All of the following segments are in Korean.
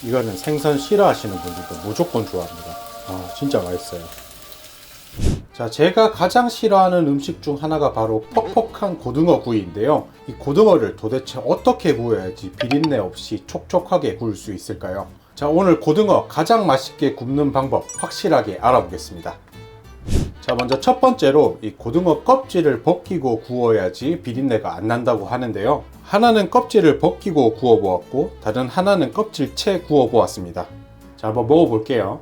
이거는 생선 싫어하시는 분들도 무조건 좋아합니다. 진짜 맛있어요. 자, 제가 가장 싫어하는 음식 중 하나가 바로 퍽퍽한 고등어 구이인데요. 이 고등어를 도대체 어떻게 구워야지 비린내 없이 촉촉하게 구울 수 있을까요? 자, 오늘 고등어 가장 맛있게 굽는 방법 확실하게 알아보겠습니다. 자, 먼저 첫 번째로 이 고등어 껍질을 벗기고 구워야지 비린내가 안 난다고 하는데요. 하나는 껍질을 벗기고 구워 보았고, 다른 하나는 껍질채 구워 보았습니다. 자, 한번 먹어볼게요.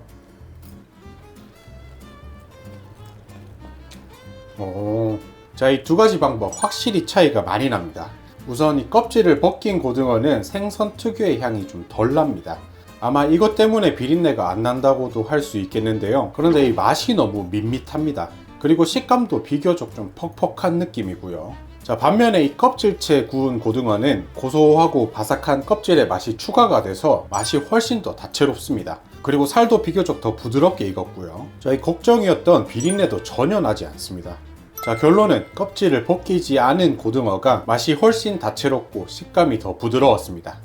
자, 이 두 가지 방법 확실히 차이가 많이 납니다. 우선 이 껍질을 벗긴 고등어는 생선 특유의 향이 좀 덜 납니다. 아마 이것 때문에 비린내가 안 난다고도 할 수 있겠는데요. 그런데 이 맛이 너무 밋밋합니다. 그리고 식감도 비교적 좀 퍽퍽한 느낌이고요. 자, 반면에 이 껍질채 구운 고등어는 고소하고 바삭한 껍질의 맛이 추가가 돼서 맛이 훨씬 더 다채롭습니다. 그리고 살도 비교적 더 부드럽게 익었고요. 자, 이 걱정이었던 비린내도 전혀 나지 않습니다. 자, 결론은 껍질을 벗기지 않은 고등어가 맛이 훨씬 다채롭고 식감이 더 부드러웠습니다.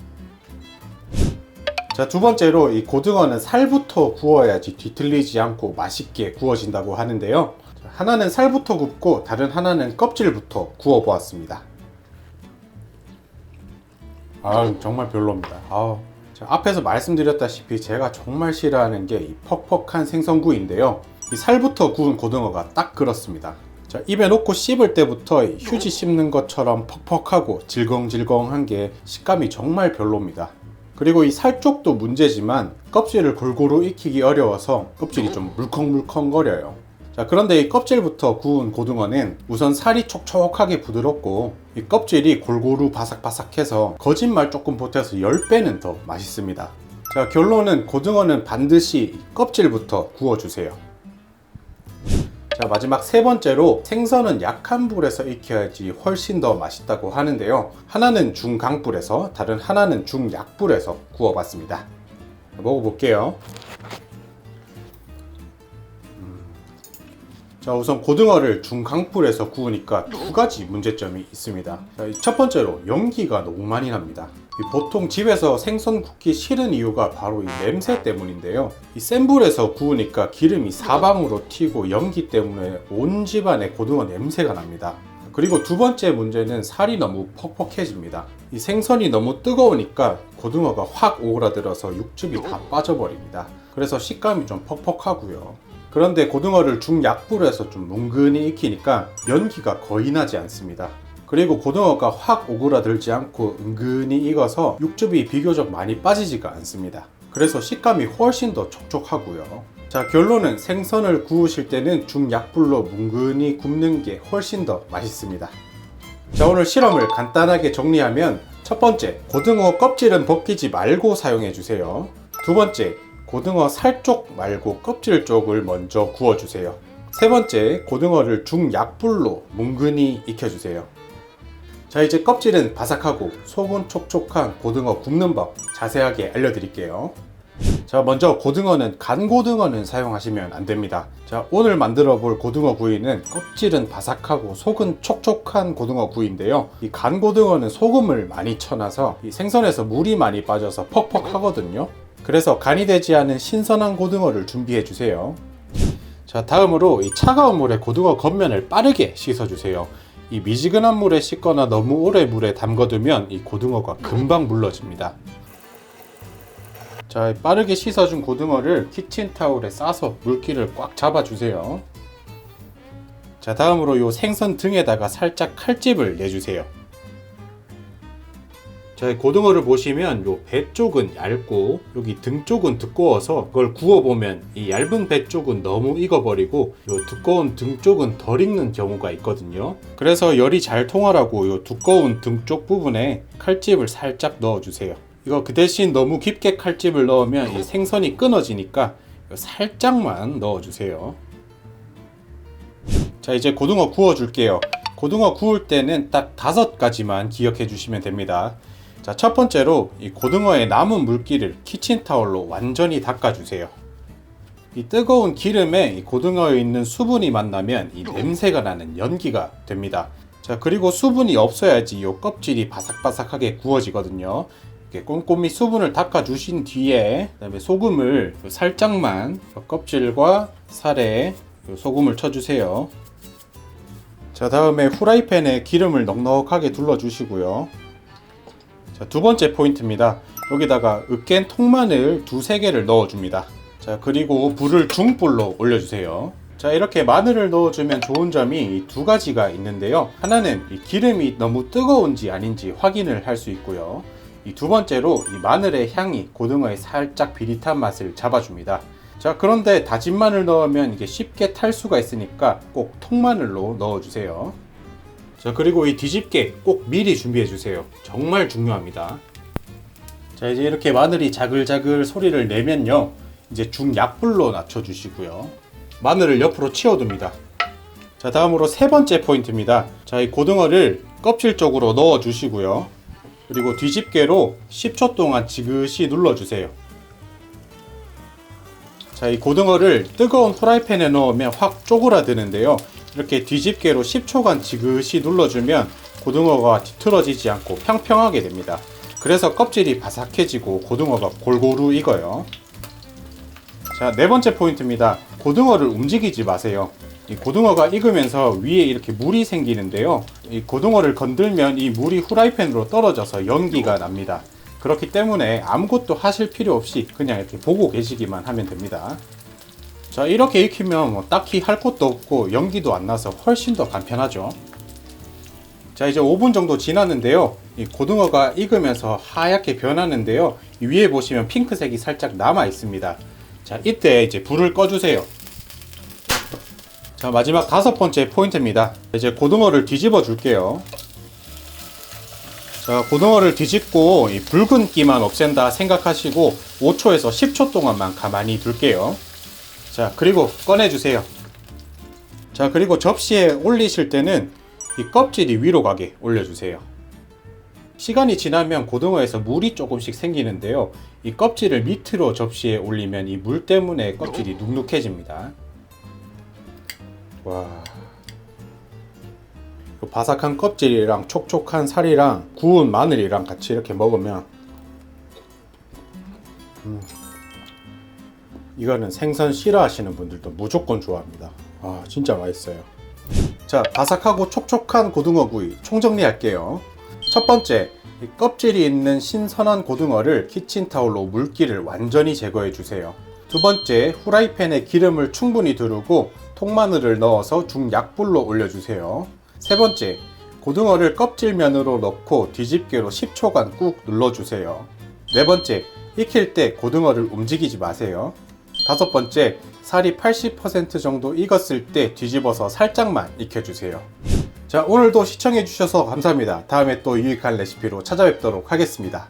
자, 두 번째로 이 고등어는 살부터 구워야지 뒤틀리지 않고 맛있게 구워진다고 하는데요. 하나는 살부터 굽고 다른 하나는 껍질부터 구워 보았습니다. 정말 별로입니다. 앞에서 말씀드렸다시피 제가 정말 싫어하는 게 이 퍽퍽한 생선구이인데요. 이 살부터 구운 고등어가 딱 그렇습니다. 자, 입에 놓고 씹을 때부터 휴지 씹는 것처럼 퍽퍽하고 질겅질겅한 게 식감이 정말 별로입니다. 그리고 이 살 쪽도 문제지만 껍질을 골고루 익히기 어려워서 껍질이 좀 물컹물컹거려요. 자, 그런데 이 껍질부터 구운 고등어는 우선 살이 촉촉하게 부드럽고 이 껍질이 골고루 바삭바삭해서 거짓말 조금 보태서 10배는 더 맛있습니다. 자, 결론은 고등어는 반드시 껍질부터 구워주세요. 자, 마지막 세 번째로 생선은 약한 불에서 익혀야지 훨씬 더 맛있다고 하는데요. 하나는 중강불에서 다른 하나는 중약불에서 구워봤습니다. 먹어볼게요. 자, 우선 고등어를 중강불에서 구우니까 두 가지 문제점이 있습니다. 자, 첫 번째로 연기가 너무 많이 납니다. 보통 집에서 생선 굽기 싫은 이유가 바로 이 냄새 때문인데요. 이 센 불에서 구우니까 기름이 사방으로 튀고 연기 때문에 온 집안에 고등어 냄새가 납니다. 그리고 두 번째 문제는 살이 너무 퍽퍽해집니다. 이 생선이 너무 뜨거우니까 고등어가 확 오그라들어서 육즙이 다 빠져버립니다. 그래서 식감이 좀 퍽퍽하고요. 그런데 고등어를 중약불에서 좀 뭉근히 익히니까 연기가 거의 나지 않습니다. 그리고 고등어가 확 오그라들지 않고 은근히 익어서 육즙이 비교적 많이 빠지지가 않습니다. 그래서 식감이 훨씬 더 촉촉하고요. 자, 결론은 생선을 구우실 때는 중약불로 뭉근히 굽는 게 훨씬 더 맛있습니다. 자, 오늘 실험을 간단하게 정리하면 첫 번째, 고등어 껍질은 벗기지 말고 사용해 주세요. 두 번째, 고등어 살 쪽 말고 껍질 쪽을 먼저 구워주세요. 세 번째, 고등어를 중약불로 뭉근히 익혀주세요. 자, 이제 껍질은 바삭하고 속은 촉촉한 고등어 굽는 법 자세하게 알려드릴게요. 자, 먼저 고등어는 간 고등어는 사용하시면 안 됩니다. 자, 오늘 만들어 볼 고등어 구이는 껍질은 바삭하고 속은 촉촉한 고등어 구이인데요. 이 간 고등어는 소금을 많이 쳐놔서 이 생선에서 물이 많이 빠져서 퍽퍽하거든요. 그래서 간이 되지 않은 신선한 고등어를 준비해 주세요. 자, 다음으로 이 차가운 물에 고등어 겉면을 빠르게 씻어 주세요. 이 미지근한 물에 씻거나 너무 오래 물에 담궈두면 이 고등어가 금방 물러집니다. 자, 빠르게 씻어준 고등어를 키친타올에 싸서 물기를 꽉 잡아주세요. 자, 다음으로 이 생선 등에다가 살짝 칼집을 내주세요. 자, 고등어를 보시면 요 배 쪽은 얇고 여기 등 쪽은 두꺼워서 그걸 구워보면 이 얇은 배 쪽은 너무 익어버리고 요 두꺼운 등 쪽은 덜 익는 경우가 있거든요. 그래서 열이 잘 통하라고 요 두꺼운 등 쪽 부분에 칼집을 살짝 넣어주세요. 이거 그 대신 너무 깊게 칼집을 넣으면 이 생선이 끊어지니까 살짝만 넣어주세요. 자, 이제 고등어 구워줄게요. 고등어 구울 때는 딱 5가지만 기억해 주시면 됩니다. 자, 첫 번째로 이 고등어의 남은 물기를 키친타올로 완전히 닦아주세요. 이 뜨거운 기름에 이 고등어에 있는 수분이 만나면 이 냄새가 나는 연기가 됩니다. 자, 그리고 수분이 없어야지 이 껍질이 바삭바삭하게 구워지거든요. 이렇게 꼼꼼히 수분을 닦아 주신 뒤에 그다음에 소금을 살짝만 껍질과 살에 소금을 쳐주세요. 자, 다음에 후라이팬에 기름을 넉넉하게 둘러 주시고요. 자, 두 번째 포인트입니다. 여기다가 으깬 통마늘 두세 개를 넣어줍니다. 자, 그리고 불을 중불로 올려주세요. 자, 이렇게 마늘을 넣어주면 좋은 점이 두 가지가 있는데요. 하나는 이 기름이 너무 뜨거운지 아닌지 확인을 할 수 있고요. 이 두 번째로 이 마늘의 향이 고등어의 살짝 비릿한 맛을 잡아줍니다. 자, 그런데 다진 마늘 넣으면 이게 쉽게 탈 수가 있으니까 꼭 통마늘로 넣어주세요. 자, 그리고 이 뒤집개 꼭 미리 준비해주세요. 정말 중요합니다. 자, 이제 이렇게 마늘이 자글자글 소리를 내면요, 이제 중약불로 낮춰주시고요. 마늘을 옆으로 치워둡니다. 자, 다음으로 세 번째 포인트입니다. 자, 이 고등어를 껍질 쪽으로 넣어주시고요. 그리고 뒤집개로 10초 동안 지그시 눌러주세요. 자, 이 고등어를 뜨거운 프라이팬에 넣으면 확 쪼그라드는데요. 이렇게 뒤집개로 10초간 지그시 눌러주면 고등어가 뒤틀어지지 않고 평평하게 됩니다. 그래서 껍질이 바삭해지고 고등어가 골고루 익어요. 자, 네 번째 포인트입니다. 고등어를 움직이지 마세요. 이 고등어가 익으면서 위에 이렇게 물이 생기는데요. 이 고등어를 건들면 이 물이 후라이팬으로 떨어져서 연기가 납니다. 그렇기 때문에 아무것도 하실 필요 없이 그냥 이렇게 보고 계시기만 하면 됩니다. 자, 이렇게 익히면 뭐 딱히 할 것도 없고 연기도 안 나서 훨씬 더 간편하죠. 자, 이제 5분 정도 지났는데요. 이 고등어가 익으면서 하얗게 변하는데요. 이 위에 보시면 핑크색이 살짝 남아 있습니다. 자, 이때 이제 불을 꺼주세요. 자, 마지막 다섯 번째 포인트입니다. 이제 고등어를 뒤집어 줄게요. 자, 고등어를 뒤집고 이 붉은기만 없앤다 생각하시고 5초에서 10초 동안만 가만히 둘게요. 자, 그리고 꺼내주세요. 자, 그리고 접시에 올리실 때는 이 껍질이 위로 가게 올려주세요. 시간이 지나면 고등어에서 물이 조금씩 생기는데요. 이 껍질을 밑으로 접시에 올리면 이 물 때문에 껍질이 눅눅해집니다. 와, 바삭한 껍질이랑 촉촉한 살이랑 구운 마늘이랑 같이 이렇게 먹으면 이거는 생선 싫어하시는 분들도 무조건 좋아합니다. 아, 진짜 맛있어요. 자, 바삭하고 촉촉한 고등어구이 총정리할게요. 첫 번째, 이 껍질이 있는 신선한 고등어를 키친타올로 물기를 완전히 제거해 주세요. 두 번째, 후라이팬에 기름을 충분히 두르고 통마늘을 넣어서 중약불로 올려주세요. 세 번째, 고등어를 껍질면으로 넣고 뒤집개로 10초간 꾹 눌러주세요. 네 번째, 익힐 때 고등어를 움직이지 마세요. 다섯 번째, 살이 80% 정도 익었을 때 뒤집어서 살짝만 익혀주세요. 자, 오늘도 시청해주셔서 감사합니다. 다음에 또 유익한 레시피로 찾아뵙도록 하겠습니다.